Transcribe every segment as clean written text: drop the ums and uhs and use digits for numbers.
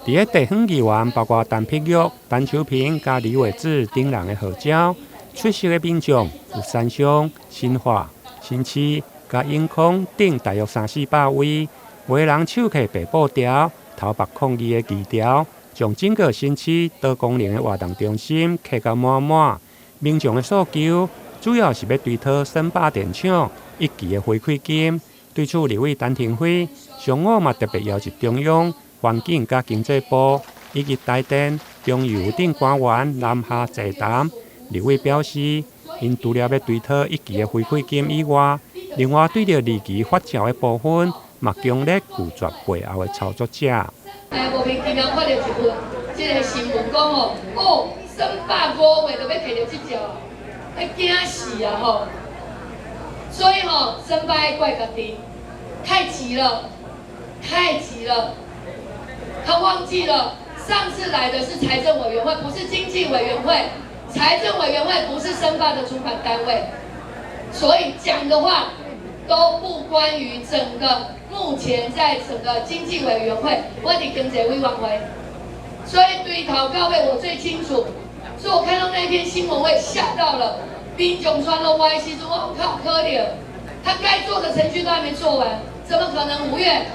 伫个地方议员包括陈碧玉、陈秋平、甲李伟智等人的号召，出席的民众有三乡、新化、新市、甲永康等大约300-400位，有的人手摕白布条、头白抗议的旗条，将整个新市多功能的活动中心刻到满满。民众的诉求主要是要追讨省霸电厂1期的回馈金。对此，立委陈廷辉上午嘛特别邀请中央环境甲经济部以及台电、中油等官员南下座谈。立委表示，因除了要追讨1期的回馈金以外，另外对着2期发照的部分，嘛强烈拒绝背后的操作者。无名其妙发到一份这个新闻讲350月就要摕到这照，惊死啊吼！所以申报要怪家己，太急了，太急了。他忘记了上次来的是财政委员会，不是经济委员会。财政委员会不是申报的主管单位，所以讲的话都不关于整个目前在整个经济委员会，我伫经济委员会，所以对头到尾我最清楚。所以我看到那篇新闻，我也吓到了。民众传了歪时说，我靠，可怜，他该做的程序都还没做完，怎么可能5月？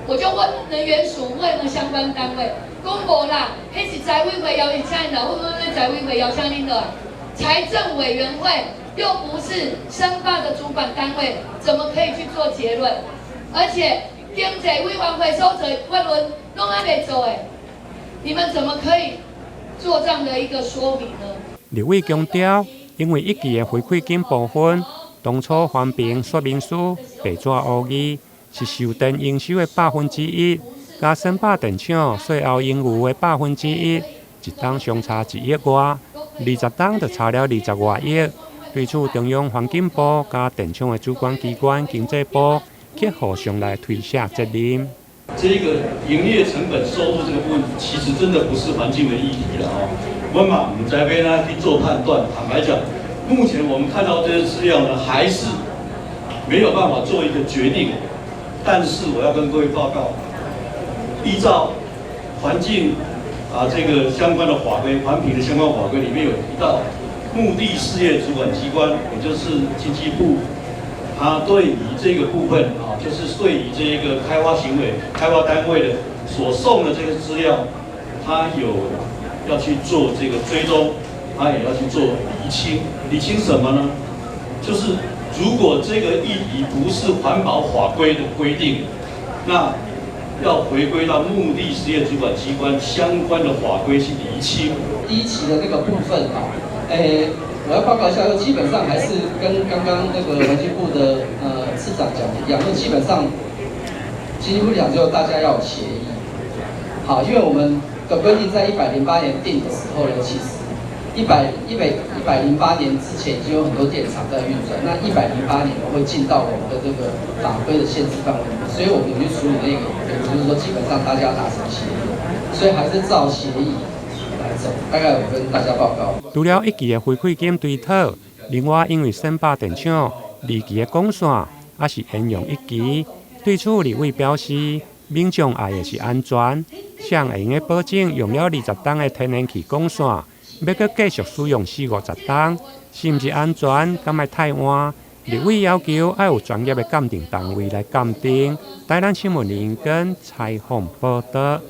我就问能源署，问相关单位，讲无啦，迄是财委会邀请的，会不会财委会邀请恁的？财政委员会又不是申报的主管单位，怎么可以去做结论？而且经济委员会所做结论拢还没做诶，你们怎么可以做这样的一个说明呢？立委强调，因为1期的回馈金部分，当初环评说明书白纸黑字，是售电应收的1%，加申报电厂税后应余的1%，一档相差1亿外，20档就差了20外亿。对此，中央环境部加电厂的主管机关经济部，却互相来推卸责任。这个营业成本收入这个部分，其实真的不是环境的议题了哦。我们在边呢去做判断，坦白讲，目前我们看到这些资料呢，还是没有办法做一个决定。但是我要跟各位报告，依照环境这个相关的法规，环评的相关法规里面有提到，目的事业主管机关，也就是经济部，它对于这个部分就是对于这个开发行为、开发单位的所送的这个资料，它有要去做这个追踪，它也要去做厘清。厘清什么呢？就是如果这个议题不是环保法规的规定，那要回归到目的事业主管机关相关的法规去厘清。第1期的那个部分我要报告一下，基本上还是跟刚刚那个环境部的次长讲的一样，就基本上经济部讲就大家要有协议。好，因为我们的规定在108年定的时候呢，其实108年之前已经有很多电厂在运转，那108年会进到我们的这个法规的限制范围里面，所以我们有去处理那个，也就是说基本上大家达成协议，所以还是照协议来走。大概我跟大家报告。除了1期的回馈金追讨，另外因为申报电厂2期的管线也是沿用1期，对此立委表示，民众爱的是安全，谁会用保证用了20档的天然气管线？要搁继续使用40-50档，是毋是安全？敢会太晚？立委要求要有专业的鉴定单位来鉴定。台南新闻林根采访报道。